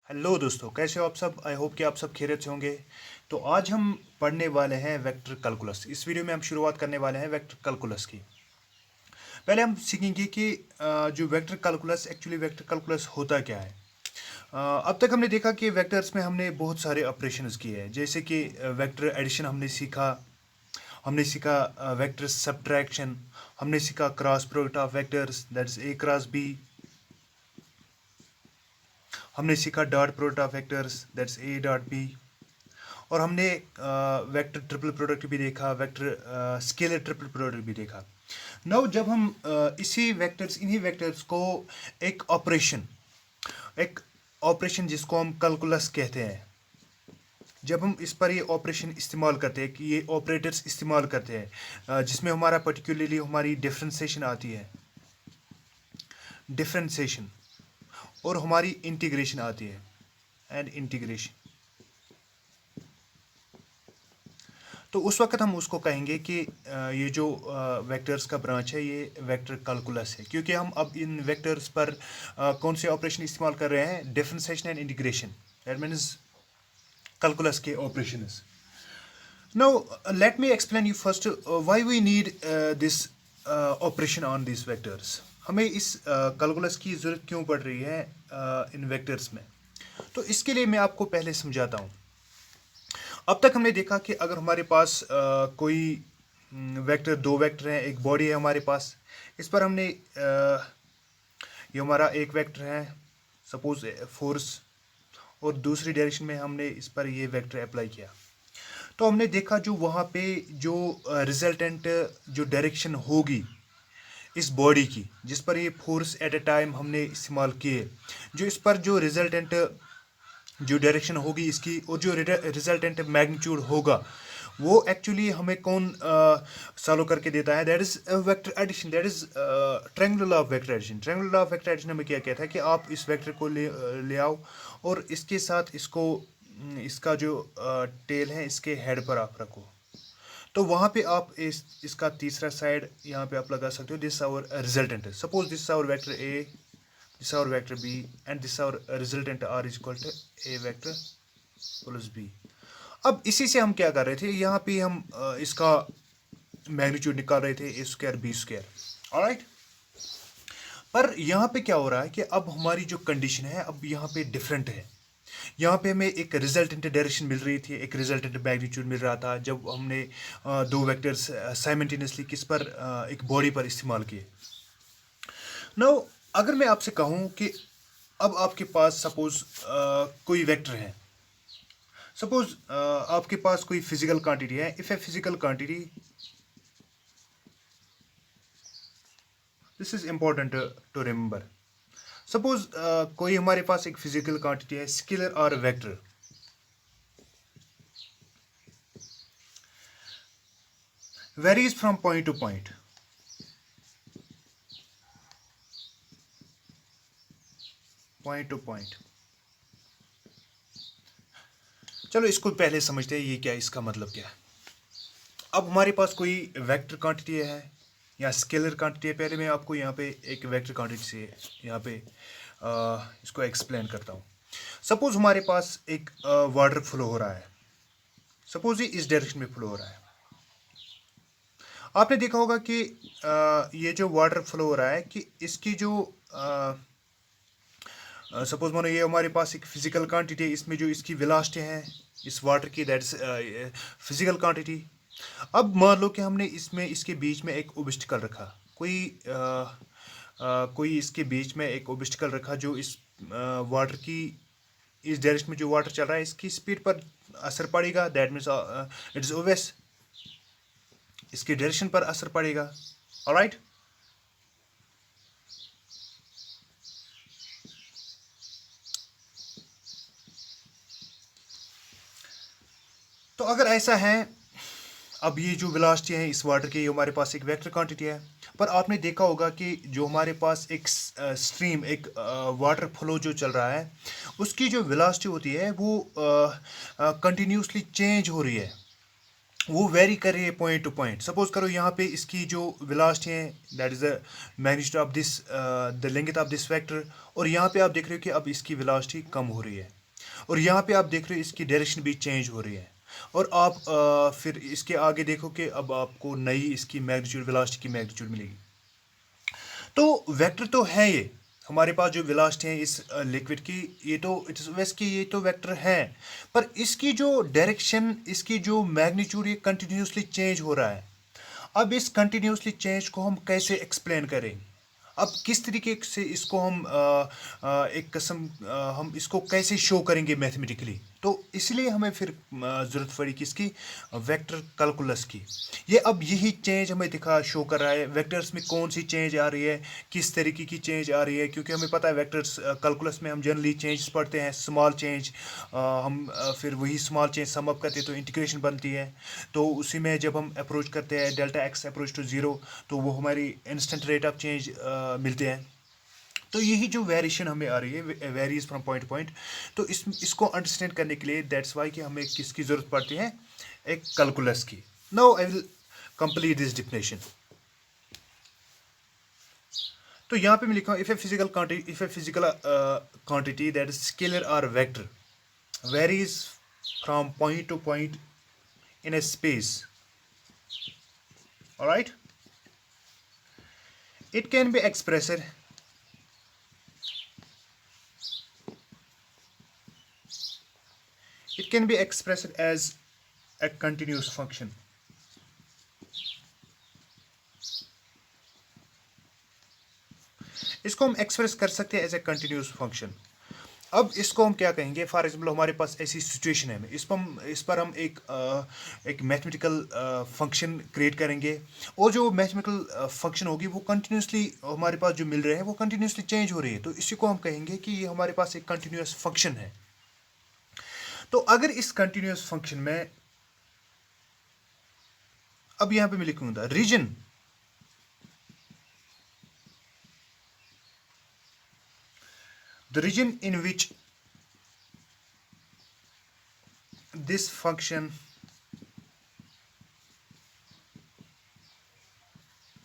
Hello दोस्तों, कैसे हो आप सब। आई होप कि आप सब खैरियत से होंगे। तो आज हम पढ़ने वाले हैं वेक्टर कैलकुलस। इस वीडियो में हम शुरुआत करने वाले हैं वेक्टर कैलकुलस की। पहले हम सीखेंगे कि जो vector calculus actually vector calculus होता क्या है। अब तक हमने देखा कि वेक्टर्स में हमने बहुत सारे ऑपरेशंस किए हैं, जैसे कि वेक्टर एडिशन हमने सीखा वेक्टर सब्ट्रैक्शन, हमने सीखा cross product of vectors that is A cross B, हमने सीखा dot product of vectors that's A dot B, और हमने वेक्टर ट्रिपल प्रोडक्ट भी देखा, वेक्टर स्केलर ट्रिपल प्रोडक्ट भी देखा। नाउ जब हम इन्हीं वेक्टर्स को एक ऑपरेशन जिसको हम कैलकुलस कहते हैं, जब हम इस पर ये ऑपरेशन इस्तेमाल करते हैं, कि ये ऑपरेटर्स इस्तेमाल करते हैं, जिसमें हमारा पर्टिकुलरली हमारी डिफरेंशिएशन आती है, डिफरेंशिएशन, और हमारी इंटीग्रेशन आती है, एंड इंटीग्रेशन। तो उस वक्त हम उसको कहेंगे कि ये जो वेक्टर्स का ब्रांच है ये वेक्टर कैलकुलस है, क्योंकि हम अब इन वेक्टर्स पर कौन से ऑपरेशन इस्तेमाल कर रहे हैं, differentiation and integration, that means calculus के operations. Now let me explain you first why we need this operation on this vectors. हमें इस कैलकुलस की ज़रूरत क्यों पड़ रही है इन वेक्टर्स में। तो इसके लिए मैं आपको पहले समझाता हूँ। अब तक हमने देखा कि अगर हमारे पास कोई वेक्टर, दो वेक्टर हैं, एक बॉडी है हमारे पास, इस पर हमने ये हमारा एक वेक्टर है, सपोज फोर्स, और दूसरी डायरेक्शन में हमने इस पर ये वेक्टर अप्लाई किया। तो हमने देखा जो वहाँ पे जो रिजल्टेंट जो डायरेक्शन होगी इस बॉडी की, जिस पर ये फोर्स एट ए टाइम हमने इस्तेमाल किए, जो इस पर जो रिजल्टेंट जो डायरेक्शन होगी इसकी, और जो रिजल्टेंट मैग्नीट्यूड होगा, वो एक्चुअली हमें कौन सॉल्व करके देता है, that is vector addition, that is triangular law of vector addition. Triangular law of vector addition हमें क्या कहता है कि आप इस वेक्टर को ले आओ, और इसके साथ इसको इसका जो टेल है इसके हेड पर आप रखो। तो वहाँ पे आप इसका तीसरा साइड यहाँ पे आप लगा सकते हो, this our resultant, suppose this our vector A, this our vector b, and this our resultant r is equal to a vector plus b। अब इसी से हम क्या कर रहे थे, यहाँ पे हम इसका मैग्नीट्यूड निकाल रहे थे, ए स्क्वायर बी स्क्वायर, ऑलराइट। पर यहाँ पे क्या हो रहा है कि अब हमारी जो कंडीशन है अब यहाँ पे डिफरेंट है। यहाँ पे हमें एक रिजल्टेंट डायरेक्शन मिल रही थी, एक रिजल्टेंट मैग्नीट्यूड मिल रहा था, जब हमने दो वेक्टर्स साइमल्टेनियसली किस पर एक बॉडी पर इस्तेमाल किए। नाउ अगर मैं आपसे कहूँ कि अब आपके पास सपोज कोई वेक्टर है, सपोज आपके पास कोई फिजिकल क्वांटिटी है, if a physical quantity, this is important to remember. Suppose कोई हमारे पास एक फिजिकल क्वांटिटी है, स्केलर और vector, varies from point to point, point to point. चलो इसको पहले समझते हैं, ये क्या, इसका मतलब क्या है। अब हमारे पास कोई वेक्टर क्वांटिटी है या स्केलर क्वांटिटी है। पहले मैं आपको यहाँ पे एक वेक्टर क्वांटिटी से यहाँ पे इसको एक्सप्लेन करता हूँ। सपोज हमारे पास एक वाटर फ्लो हो रहा है, सपोज ये इस डायरेक्शन में फ्लो हो रहा है। आपने देखा होगा कि ये जो वाटर फ्लो हो रहा है कि इसकी जो सपोज मानो ये हमारे पास एक फिजिकल क्वांटिटी है, इसमें जो इसकी वेलोसिटी है इस वाटर की, दैट्स फिजिकल क्वांटिटी। अब मान लो कि हमने इसमें इसके बीच में एक ओब्स्टिकल रखा, कोई इसके बीच में एक ओब्स्टिकल रखा जो इस वाटर की, इस डायरेक्शन में जो वाटर चल रहा है इसकी स्पीड पर असर पड़ेगा, that means it is obvious इसकी डायरेक्शन पर असर पड़ेगा, ऑलराइट। तो अगर ऐसा है, अब ये जो वेलोसिटी है इस वाटर की, हमारे पास एक वेक्टर क्वांटिटी है, पर आपने देखा होगा कि जो हमारे पास एक स्ट्रीम, एक वाटर फ्लो जो चल रहा है, उसकी जो वेलोसिटी होती है वो कंटिन्यूसली चेंज हो रही है, वो वेरी कर रही है पॉइंट टू पॉइंट। सपोज करो यहाँ पे इसकी जो वेलोसिटी है that is the magnitude of this, the length of this vector, और यहाँ पे आप देख रहे हो कि अब इसकी वेलोसिटी कम हो रही है, और यहाँ पे आप देख रहे हो इसकी डायरेक्शन भी चेंज हो रही है। और आप फिर इसके आगे देखो कि अब आपको नई इसकी मैग्नीट्यूड वेलोसिटी की मैग्नीट्यूड मिलेगी। तो वेक्टर तो है ये हमारे पास जो वेलोसिटी है इस लिक्विड की, ये तो इट्स वैसे कि ये तो वेक्टर है, पर इसकी जो डायरेक्शन, इसकी जो मैग्नीट्यूड, ये कंटिन्यूसली चेंज हो रहा है। अब इस कंटिन्यूसली चेंज को हम कैसे एक्सप्लेन करें? अब किस तरीके से इसको हम एक कसम हम इसको कैसे शो करेंगे मैथमेटिकली? तो इसलिए हमें फिर ज़रूरत पड़ी किसकी? वेक्टर कैलकुलस की। ये अब यही चेंज हमें दिखा शो कर रहा है वेक्टर्स में कौन सी चेंज आ रही है, किस तरीके की चेंज आ रही है। क्योंकि हमें पता है वेक्टर्स कैलकुलस में हम जनरली चेंज पढ़ते हैं, स्मॉल चेंज, हम फिर वही स्मॉल चेंज सम अप करते हैं तो इंटीग्रेशन बनती है। तो उसी में जब हम अप्रोच करते हैं delta x approach to zero, तो वो हमारी इंस्टेंट रेट ऑफ चेंज मिलते हैं। तो यही जो वेरिएशन हमें आ रही है, varies from point to point, तो इसको अंडरस्टैंड करने के लिए दैट्स वाई कि हमें किसकी ज़रूरत पड़ती है? एक कैलकुलस की। Now I will complete this definition. तो यहाँ पे मैं लिखा हूँ, if a physical quantity that is scalar और vector varies from point to point in a space, alright, it can be expressed as a continuous function. इसको हम express कर सकते हैं एज ए कंटिन्यूस फंक्शन। अब इसको हम क्या कहेंगे? फॉर एग्जाम्पल हमारे पास ऐसी सिचुएशन है, इस पर हम एक मैथमेटिकल फंक्शन क्रिएट करेंगे, और जो मैथमेटिकल फंक्शन होगी वो कंटिन्यूसली हमारे पास जो मिल रहे हैं वो कंटिन्यूसली चेंज हो रही है। तो इसी को हम कहेंगे कि ये हमारे पास एक कंटिन्यूस फंक्शन है। तो अगर इस कंटिन्यूस फंक्शन में, अब यहां पे मैं लिखूंगा reason the region in which this function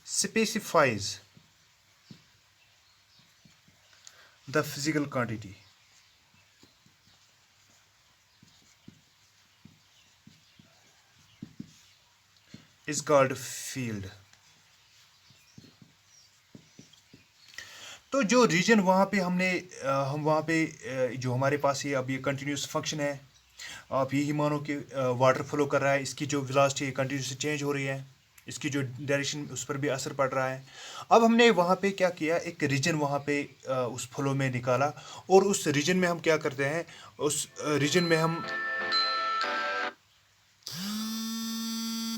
specifies the physical quantity is called field। तो जो रीजन वहाँ पे हम वहाँ पे जो हमारे पास ये अब ये कंटिन्यूस फंक्शन है, आप यही मानो कि वाटर फ्लो कर रहा है, इसकी जो वेलोसिटी कंटिन्यूसली चेंज हो रही है, इसकी जो डायरेक्शन उस पर भी असर पड़ रहा है। अब हमने वहाँ पे क्या किया, एक रीजन वहाँ पे उस फ्लो में निकाला, और उस रीजन में हम क्या करते हैं, उस रीजन में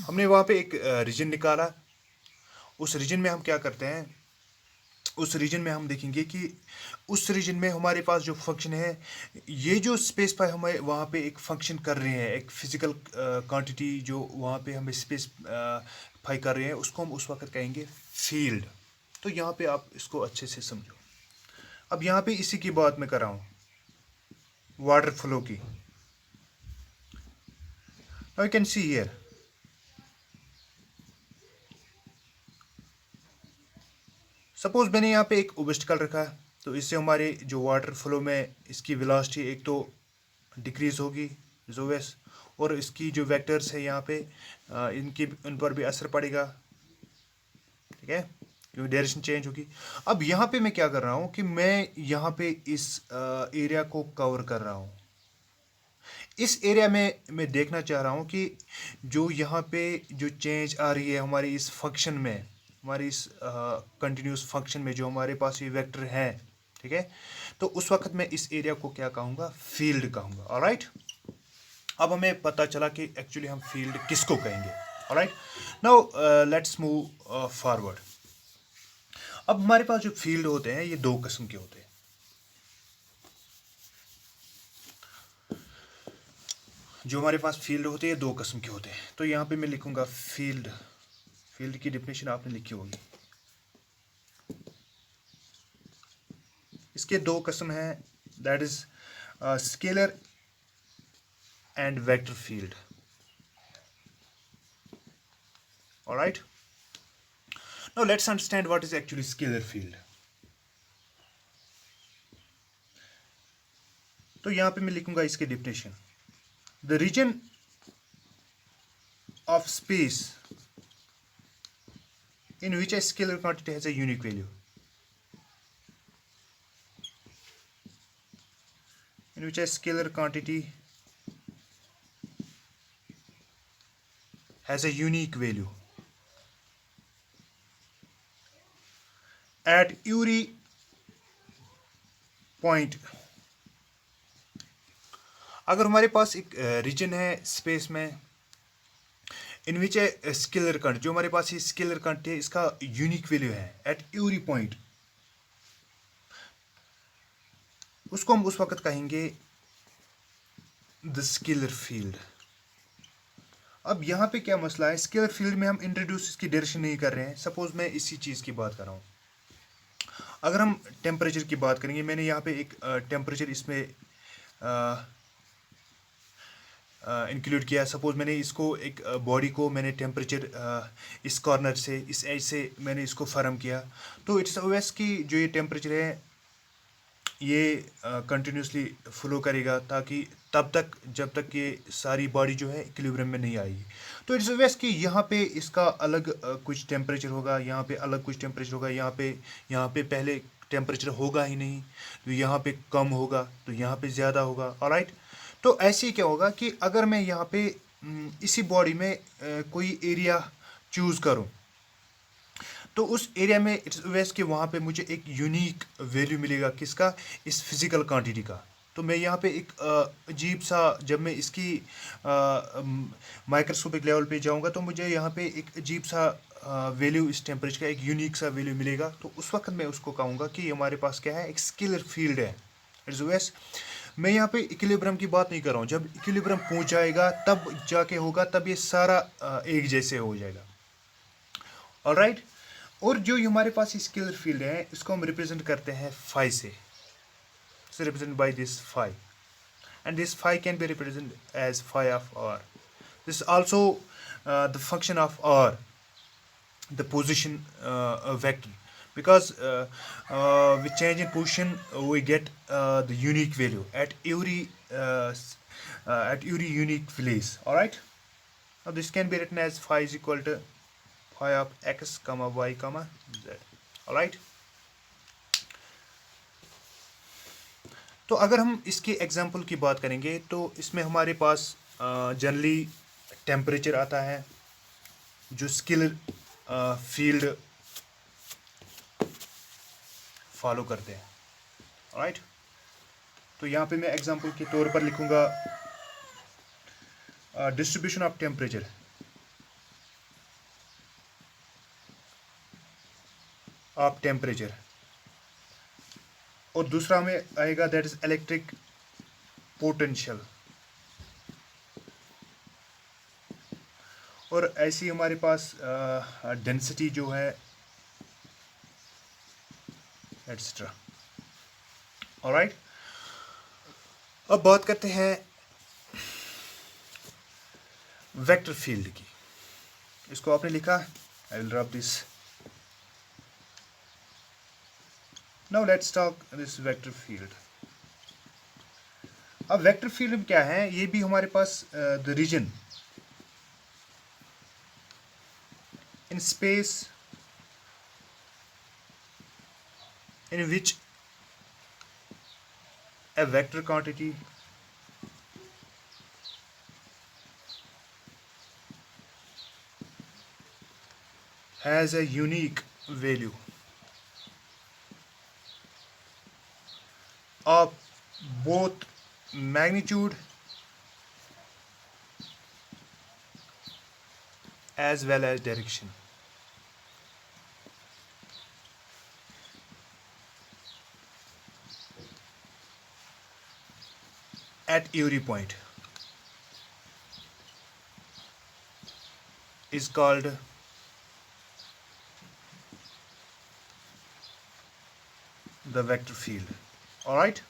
हमने वहाँ पे एक रीजन निकाला। उस रीजन में हम क्या करते हैं, उस रीजन में हम देखेंगे कि उस रीजन में हमारे पास जो फंक्शन है, ये जो स्पेस पर हमें वहाँ पे एक फंक्शन कर रहे हैं, एक फिजिकल क्वांटिटी जो वहाँ पे हमें स्पेसिफाई कर रहे हैं, उसको हम उस वक्त कहेंगे फील्ड। तो यहाँ पे आप इसको अच्छे से समझो। अब यहाँ पे इसी की बात मैं कर रहा हूँ, वाटर फ्लो की। Now you can see here, suppose मैंने यहाँ पे एक ओब्स्टिकल रखा है, तो इससे हमारे जो वाटर फ्लो में इसकी वेलोसिटी एक तो डिक्रीज होगी जोवेस, और इसकी जो वेक्टर्स है यहाँ पे उन पर भी असर पड़ेगा, ठीक है, क्योंकि डायरेक्शन चेंज होगी। अब यहाँ पे मैं क्या कर रहा हूँ कि मैं यहाँ पे इस एरिया को कवर कर रहा हूँ। इस एरिया में मैं देखना चाह रहा हूँ कि जो यहाँ पे जो चेंज आ रही है हमारी इस फंक्शन में, हमारी इस कंटिन्यूस फंक्शन में जो हमारे पास ये वेक्टर है, ठीक है, तो उस वक्त मैं इस एरिया को क्या कहूँगा? फील्ड कहूँगा। ऑलराइट, अब हमें पता चला कि एक्चुअली हम फील्ड किसको कहेंगे। Alright, now let's move forward. अब हमारे पास जो फील्ड होते हैं ये दो किस्म के होते हैं। जो हमारे पास फील्ड होते हैं दो किस्म के होते हैं। तो यहाँ पे मैं लिखूंगा फील्ड की डेफिनेशन आपने लिखी होगी। इसके दो किस्म हैं, that is scalar and vector field. Alright, now let's understand what is actually scalar field. तो यहाँ पे मैं लिखूंगा इसकी definition, the region of space in which a scalar quantity has a unique value, in which a scalar quantity has a unique value at every point. अगर हमारे पास एक रीजन है स्पेस में इन विच ए स्केलर क्वांटिटी, जो हमारे पास ये scalar quantity है इसका यूनिक वैल्यू है एट एवरी पॉइंट, उसको हम उस वक्त कहेंगे द स्केलर फील्ड। अब यहाँ पे क्या मसला है, स्केलर फील्ड में हम इंट्रोड्यूस इसकी डायरेक्शन नहीं कर रहे हैं। सपोज मैं इसी चीज़ की बात कर रहा हूँ, अगर हम टेम्परेचर की बात करेंगे, मैंने यहाँ पे एक टेम्परेचर इसमें इंक्लूड किया। सपोज मैंने इसको एक बॉडी को मैंने टेम्परेचर इस कॉर्नर से इस एज से मैंने इसको फर्म किया, तो इट्स ओवेस की जो ये टेम्परेचर है ये कंटिन्यूसली फ्लो करेगा ताकि तब तक जब तक ये सारी बॉडी जो है इक्विलिब्रियम में नहीं आएगी। तो इट्स ओवेस कि यहाँ पे इसका अलग कुछ टेम्परेचर होगा, यहाँ पे अलग कुछ टेम्परेचर होगा, यहाँ पे पहले टेम्परेचर होगा ही नहीं, तो यहाँ पे कम होगा, तो यहाँ पे ज़्यादा होगा। ऑलराइट, तो ऐसे ही क्या होगा कि अगर मैं यहाँ पे इसी बॉडी में कोई एरिया चूज़ करूँ, तो उस एरिया में इट्स वेस्ट कि वहाँ पे मुझे एक यूनिक वैल्यू मिलेगा, किसका, इस फिज़िकल क्वांटिटी का। तो मैं यहाँ पे एक अजीब सा, जब मैं इसकी माइक्रोस्कोपिक लेवल पे जाऊँगा तो मुझे यहाँ पे एक अजीब सा वैल्यू इस टेम्परेचर का एक यूनिक सा वैल्यू मिलेगा। तो उस वक्त मैं उसको कहूँगा कि हमारे पास क्या है, एक स्केलर फील्ड है। इट्स वेस्ट मैं यहाँ पे इक्विलिब्रियम की बात नहीं कर रहा हूँ, जब इक्विलिब्रियम पहुँच जाएगा तब जाके होगा, तब ये सारा एक जैसे हो जाएगा। ऑलराइट, और जो हमारे पास स्केलर फील्ड है इसको हम रिप्रेजेंट करते हैं फाई से, represent by this phi, and this phi can be represent as phi of r. This also the function of r, the position vector, because with change in position we get the unique value at every unique place. All right, now this can be written as phi is equal to phi of x comma y comma z. All right, तो अगर हम इसके example की बात करेंगे तो इसमें हमारे पास जनरली टेम्परेचर आता है जो स्केलर फील्ड फॉलो करते हैं। राइट, तो यहाँ पे मैं एग्जांपल के तौर पर लिखूंगा डिस्ट्रीब्यूशन ऑफ टेम्परेचर और दूसरा में आएगा दैट इज इलेक्ट्रिक पोटेंशियल, और ऐसी हमारे पास डेंसिटी जो है एटसेट्रा। ऑलराइट, अब बात करते हैं वेक्टर फील्ड की। इसको आपने लिखा, I will drop this. Now let's talk this vector field. अब वेक्टर फील्ड में क्या है, ये भी हमारे पास the region in space in which a vector quantity has a unique value of both magnitude as well as direction. At every point is called the vector field. All right,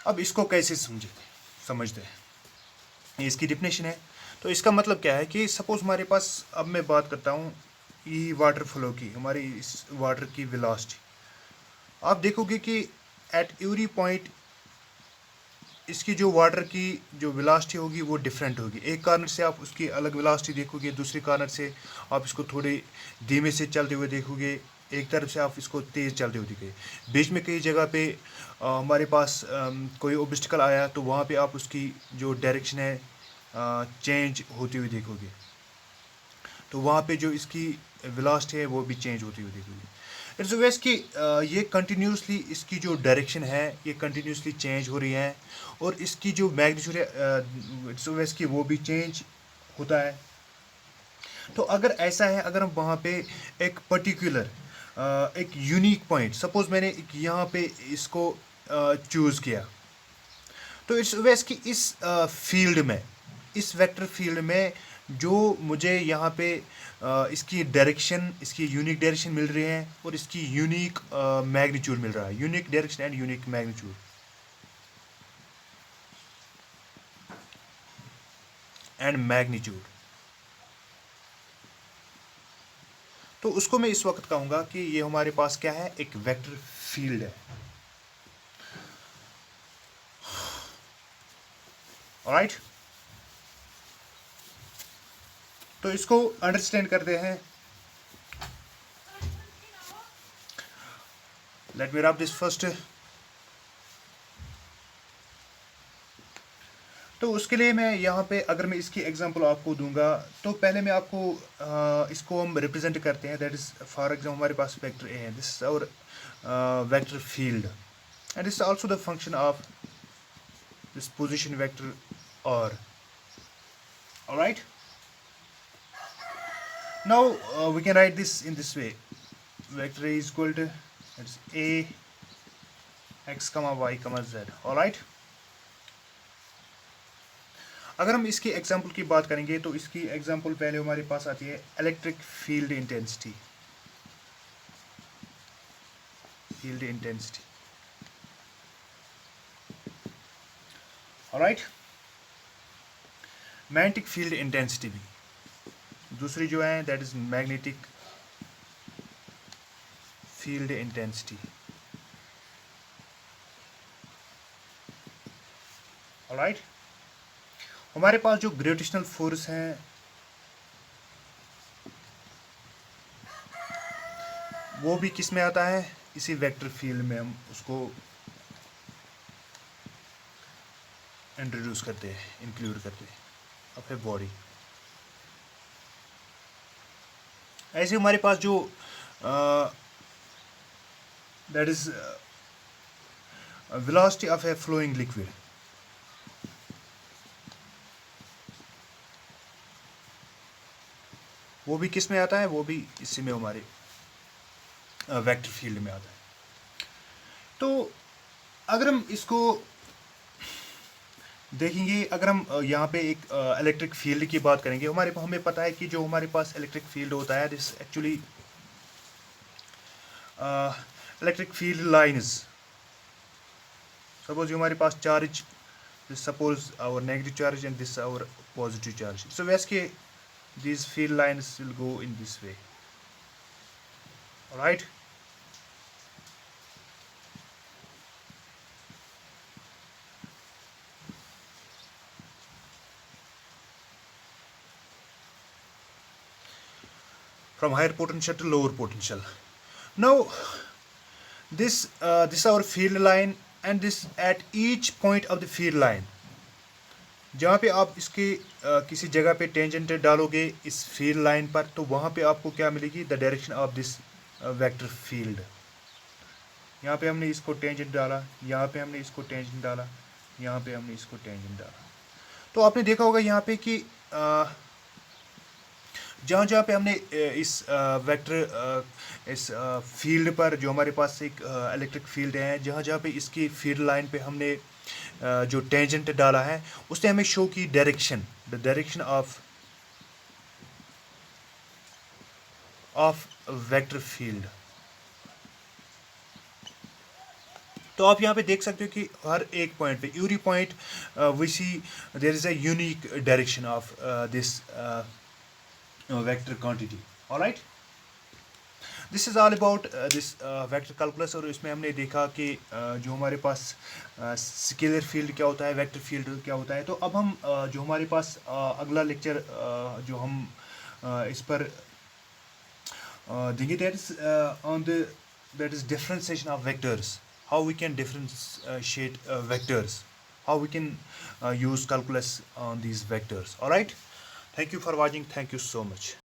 अब इसको कैसे समझते हैं, ये इसकी डिफिनेशन है। तो इसका मतलब क्या है कि सपोज हमारे पास, अब मैं बात करता हूँ ये वाटर फ्लो की, हमारी इस वाटर की वेलोसिटी। आप देखोगे कि एट एवरी पॉइंट इसकी जो वाटर की जो वेलोसिटी होगी वो डिफरेंट होगी। एक कॉर्नर से आप उसकी अलग वेलोसिटी देखोगे, दूसरे कॉर्नर से आप इसको थोड़े धीमे से चलते हुए देखोगे, एक तरफ से आप इसको तेज़ चलते हुए दिखे। बीच में कई जगह पे हमारे पास कोई ऑब्स्टिकल आया तो वहाँ पे आप उसकी जो डायरेक्शन है चेंज होती हुई देखोगे, तो वहाँ पे जो इसकी वेलोसिटी है वो भी चेंज होती हुई देखोगे। इट्स वेस कि ये कंटिन्यूसली इसकी जो डायरेक्शन है ये कंटिन्यूसली चेंज हो रही है, और इसकी जो मैग्नीट्यूड है इट्स वेस कि वो भी चेंज होता है। तो अगर ऐसा है, अगर हम वहाँ पे एक पर्टिकुलर एक यूनिक पॉइंट, सपोज मैंने यहाँ पे इसको चूज़ किया, तो इट्स वेस कि इस फील्ड में, इस वेक्टर फील्ड में जो मुझे यहाँ पे इसकी डायरेक्शन, इसकी यूनिक डायरेक्शन मिल रही है और इसकी यूनिक मैग्नीट्यूड मिल रहा है, unique direction and unique magnitude and magnitude, तो उसको मैं इस वक्त कहूँगा कि ये हमारे पास क्या है, एक वेक्टर फील्ड है। ऑलराइट, तो इसको अंडरस्टैंड करते हैं। Let me rub this first. तो उसके लिए मैं यहाँ पे अगर मैं इसकी एग्जांपल आपको दूंगा, तो पहले मैं आपको इसको हम रिप्रेजेंट करते हैं। दैट इज़ फॉर एग्जाम्पल हमारे पास वेक्टर ए है, this is our vector field and this is also the function of this position vector r. Alright, now we can write this in this way, vector A is equal to its A x comma y comma z. Alright, अगर हम इसकी example की बात करेंगे तो इसकी example पहले हमारे पास आती है electric field intensity. Field intensity, alright, magnetic field intensity भी दूसरी जो है, that is magnetic field intensity. Alright, हमारे पास जो ग्रेविटेशनल फोर्स है वो भी किस में आता है, इसी वेक्टर फील्ड में हम उसको इंट्रोड्यूस करते हैं, इंक्लूड करते हैं ऑफ ए बॉडी। ऐसे हमारे पास जो that is velocity of a flowing liquid, वो भी किस में आता है, वो भी इसी में हमारे वेक्टर फील्ड में आता है। तो अगर हम इसको देखेंगे, अगर हम यहाँ पे एक इलेक्ट्रिक फील्ड की बात करेंगे, हमें पता है कि जो हमारे पास इलेक्ट्रिक फील्ड होता है, this actually electric field lines. Suppose हमारे पास charge, this suppose our negative charge and this our positive charge, so वैसे these field lines will go in this way. All right, from higher potential to lower potential. Now this is our field line and this at each point of the field line, जहाँ पे आप इसके किसी जगह पे tangent डालोगे इस field line पर, तो वहाँ पे आपको क्या मिलेगी, the direction of this vector field. यहाँ पे हमने इसको टेंजेंट डाला, यहाँ पे हमने इसको टेंजेंट डाला, यहाँ पे हमने इसको टेंजेंट डाला, तो आपने देखा होगा यहाँ पे कि जहाँ जहाँ पे हमने इस वेक्टर इस फील्ड पर जो हमारे पास एक इलेक्ट्रिक फील्ड है, जहाँ जहाँ पे इसकी फील्ड लाइन पे हमने जो टेंजेंट डाला है, उसने हमें शो की direction, the direction of vector field. तो आप यहाँ पे देख सकते हो कि हर एक पॉइंट पे, every point we see there is a unique direction of this vector quantity. Alright, this is all about this vector calculus. और इसमें हमने देखा कि जो हमारे पास स्केलर फील्ड क्या होता है, वेक्टर फील्ड क्या होता है। तो अब हम जो हमारे पास अगला लेक्चर जो हम इस पर देंगे, that is on the that is differentiation of vectors, how we can differentiate vectors, how we can use calculus on these vectors. All right, thank you for watching, thank you so much.